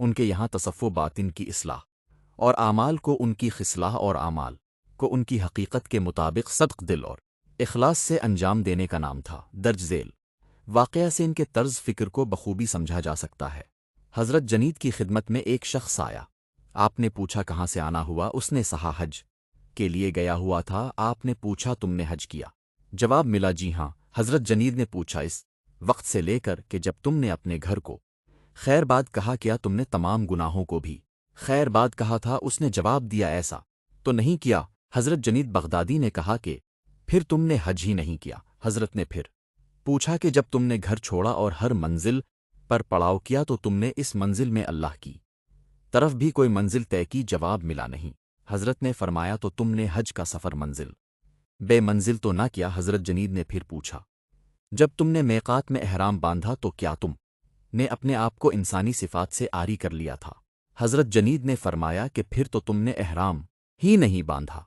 ان کے یہاں تصف و باطن کی اصلاح اور اعمال کو ان کی خصلاح اور اعمال کو ان کی حقیقت کے مطابق صدق دل اور اخلاص سے انجام دینے کا نام تھا۔ درج ذیل واقعہ سے ان کے طرز فکر کو بخوبی سمجھا جا سکتا ہے۔ حضرت جنید کی خدمت میں ایک شخص آیا۔ آپ نے پوچھا کہاں سے آنا ہوا؟ اس نے کہا حج کے لیے گیا ہوا تھا۔ آپ نے پوچھا تم نے حج کیا؟ جواب ملا جی ہاں۔ حضرت جنید نے پوچھا اس وقت سے لے کر کہ جب تم نے اپنے گھر کو خیر باد کہا کیا تم نے تمام گناہوں کو بھی خیر باد کہا تھا؟ اس نے جواب دیا ایسا تو نہیں کیا۔ حضرت جنید بغدادی نے کہا کہ پھر تم نے حج ہی نہیں کیا؟ حضرت نے پھر پوچھا کہ جب تم نے گھر چھوڑا اور ہر منزل پر پڑاؤ کیا تو تم نے اس منزل میں اللہ کی طرف بھی کوئی منزل طے کی؟ جواب ملا نہیں۔ حضرت نے فرمایا تو تم نے حج کا سفر منزل بے منزل تو نہ کیا؟ حضرت جنید نے پھر پوچھا جب تم نے میقات میں احرام باندھا تو کیا تم نے اپنے آپ کو انسانی صفات سے عاری کر لیا تھا؟ حضرت جنید نے فرمایا کہ پھر تو تم نے احرام ہی نہیں باندھا۔